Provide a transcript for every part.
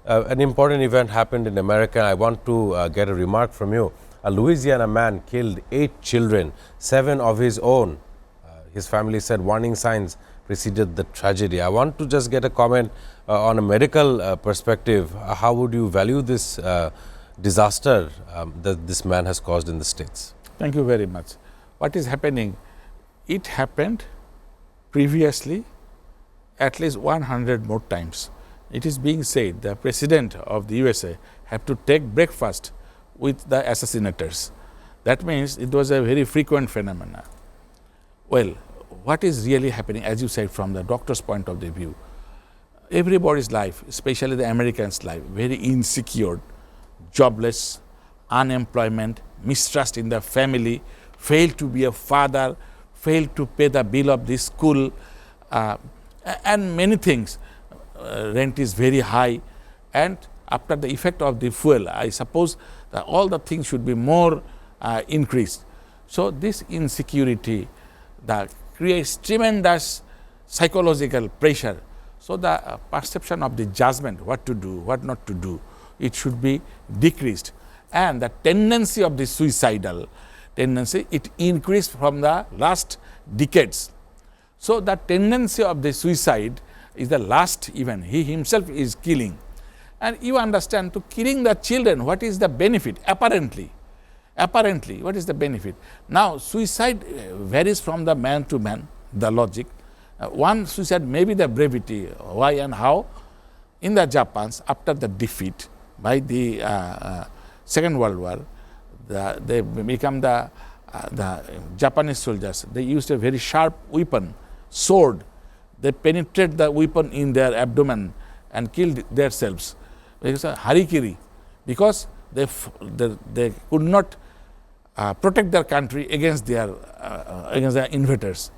An important event happened in America. I want to get a remark from you. A Louisiana man killed 8 children, 7 of his own. His family said warning signs preceded the tragedy. I want to just get a comment on a medical perspective. How would you value this disaster that this man has caused in the States? Thank you very much. What is happening? It happened previously at least 100 more times. It is being said the president of the USA have to take breakfast with the assassinators. That means it was a very frequent phenomenon. Well, what is really happening, as you said, from the doctor's point of view, everybody's life, especially the Americans' life, very insecure, jobless, unemployment, mistrust in the family, failed to be a father, failed to pay the bill of the school, and many things. Rent is very high, and after the effect of the fuel, I suppose that all the things should be more increased. So this insecurity that creates tremendous psychological pressure. So the perception of the judgment, what to do, what not to do, it should be decreased. And the tendency of the suicidal tendency, it increased from the last decades. So the tendency of the suicide is the last event. He himself is killing. And you understand, to killing the children, what is the benefit? Apparently, what is the benefit? Now, suicide varies from the man to man, the logic. One suicide may be the brevity, why and how. In the Japans, after the defeat by the Second World War, they become the Japanese soldiers. They used a very sharp weapon, sword. They penetrate the weapon in their abdomen and killed themselves. It's a harikiri, because they could not protect their country against their invaders.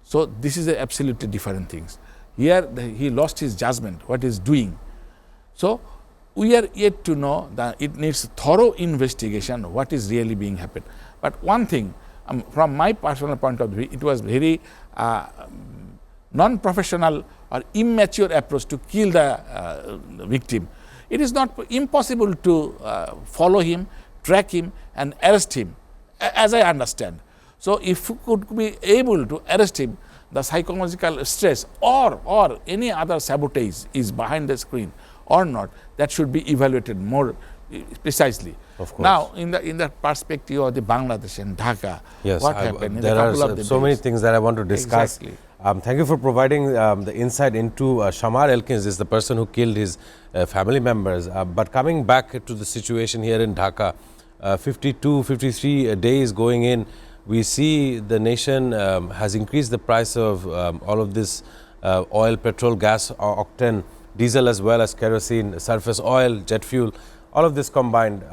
So this is a absolutely different things. Here he lost his judgment, what he's doing. So we are yet to know that it needs thorough investigation what is really being happened. But one thing, from my personal point of view, it was very non-professional or immature approach to kill the victim. It is not impossible to follow him, track him and arrest him, as I understand. So if you could be able to arrest him, the psychological stress or any other sabotage is behind the screen or not, that should be evaluated more precisely. Of course. Now, in the perspective of the Bangladesh and Dhaka, yes, what happened in there a couple are of the so days. many things that I want to discuss. Exactly. Thank you for providing the insight into Shamar Elkins is the person who killed his family members. But coming back to the situation here in Dhaka, 52, 53 days going in, we see the nation has increased the price of all of this oil, petrol, gas, octane, diesel as well as kerosene, surface oil, jet fuel. All of this combined,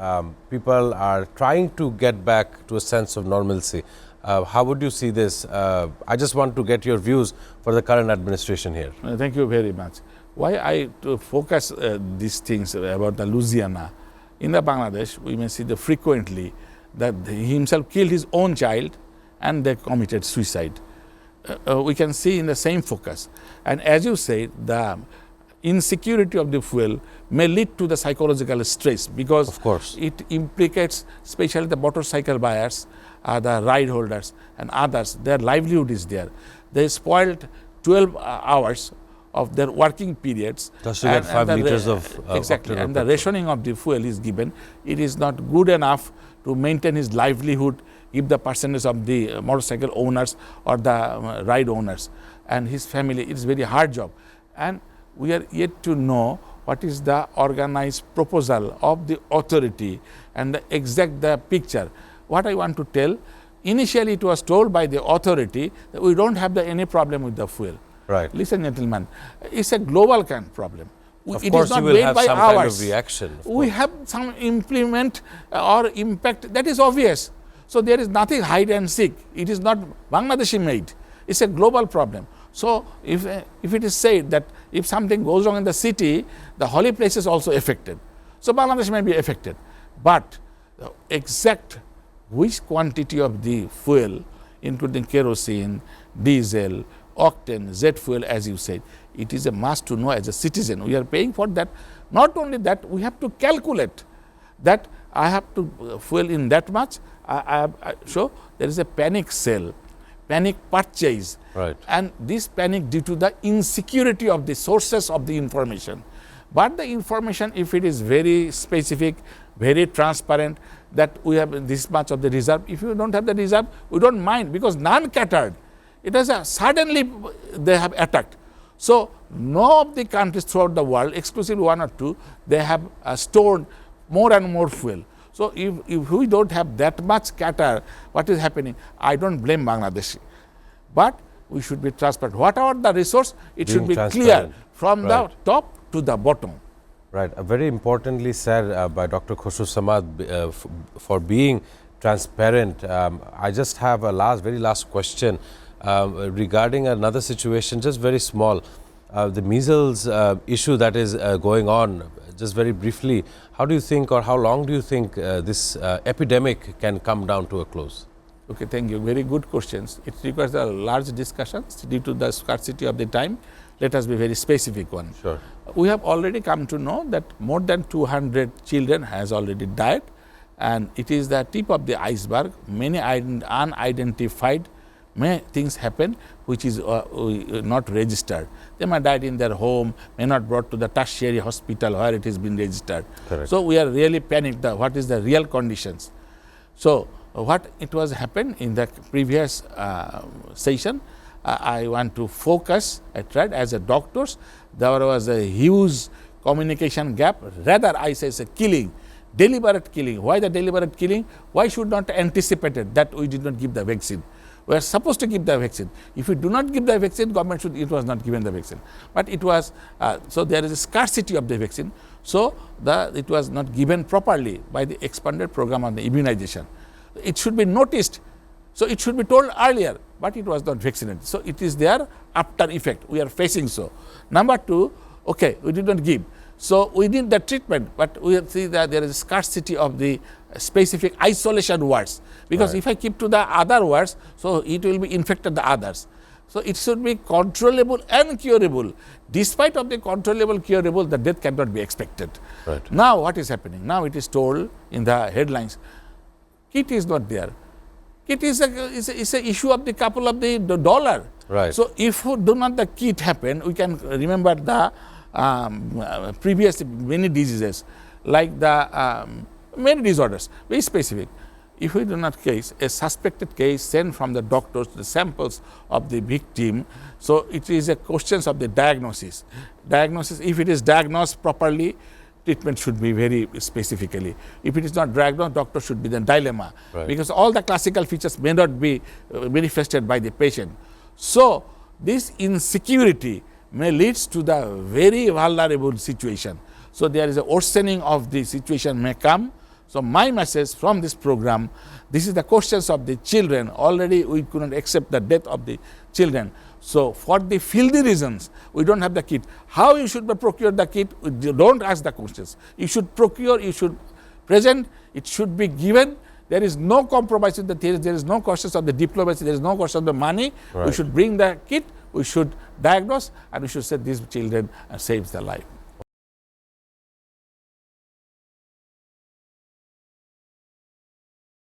people are trying to get back to a sense of normalcy. How would you see this? I just want to get your views for the current administration here. Thank you very much. Why I focus these things about the Louisiana? In the Bangladesh, we may see frequently that he himself killed his own child and they committed suicide. We can see in the same focus. And as you said, the insecurity of the fuel may lead to the psychological stress, because of course it implicates especially the motorcycle buyers, the ride holders and others. Their livelihood is there. They spoiled 12 hours of their working periods. Just to get 5 liters of exactly, and the rationing of the fuel is given. It is not good enough to maintain his livelihood if the percentage of the motorcycle owners or the ride owners and his family. It is very hard job, and we are yet to know what is the organized proposal of the authority and the exact picture. What I want to tell, initially it was told by the authority that we don't have any problem with the fuel. Right. Listen, gentlemen, it's a global kind of problem. Of it course, is not you will made have by some ours. kind of reaction. We have some implement or impact that is obvious. So there is nothing hide and seek. It is not Bangladeshi made. It's a global problem. So if it is said that if something goes wrong in the city, the holy place is also affected. So Bangladesh may be affected. But the exact which quantity of the fuel, including kerosene, diesel, octane, jet fuel, as you said, it is a must to know as a citizen. We are paying for that. Not only that, we have to calculate that I have to fuel in that much. So there is a panic sale, panic purchase, Right. and this panic due to the insecurity of the sources of the information. But the information, if it is very specific, very transparent, that we have this much of the reserve. If you don't have the reserve, we don't mind, because none catered. It is suddenly they have attacked. So no of the countries throughout the world, exclusively one or two, they have stored more and more fuel. So if we don't have that much cater, what is happening? I don't blame Bangladeshi, but we should be transparent. Whatever the resource, it Being should be clear transparent. from Right. the top to the bottom. Right. Very importantly said by Dr. Khosrow Samad for being transparent. I just have a very last question regarding another situation, just very small. The measles issue that is going on, just very briefly, how do you think, or how long do you think this epidemic can come down to a close? Okay, thank you. Very good questions. It requires a large discussions due to the scarcity of the time. Let us be very specific one. Sure. We have already come to know that more than 200 children has already died, and it is the tip of the iceberg. Many unidentified things happen which is not registered. They might died in their home, may not brought to the tertiary hospital where it has been registered. Correct. So we are really panicked. What is the real conditions? So what it was happened in the previous session, I want to focus. I tried as a doctors. There was a huge communication gap. Rather, I say it's a killing, deliberate killing. Why the deliberate killing? Why should not anticipated that we did not give the vaccine? We are supposed to give the vaccine. If we do not give the vaccine, government should, it was not given the vaccine. But it was, so there is a scarcity of the vaccine. So it was not given properly by the expanded program on the immunization. It should be noticed. So it should be told earlier, but it was not vaccinated. So it is their after effect. We are facing so. Number two, okay, we did not give. So we need the treatment, but we see that there is scarcity of the specific isolation wards. Because Right. if I keep to the other wards, so it will be infected the others. So it should be controllable and curable. Despite of the controllable, curable, the death cannot be expected. Right. Now what is happening? Now it is told in the headlines, kit is not there. Kit is a issue of the couple of the dollar. Right. So if do not the kit happen, we can remember the previous many diseases, like the many disorders, very specific. If we do not case, a suspected case sent from the doctors the samples of the victim, so it is a question of the diagnosis. Diagnosis, if it is diagnosed properly, treatment should be very specifically. If it is not diagnosed, doctor should be the dilemma. Right. Because all the classical features may not be manifested by the patient. So this insecurity may lead to the very vulnerable situation. So there is a worsening of the situation may come. So my message from this program, this is the questions of the children. Already we could not accept the death of the children. So for the filthy reasons, we don't have the kit. How you should procure the kit? Don't ask the questions. You should procure, you should present, it should be given. There is no compromise with the theory. There is no questions of the diplomacy. There is no question of the money. Right. We should bring the kit. We should diagnose, and we should say these children saves their life.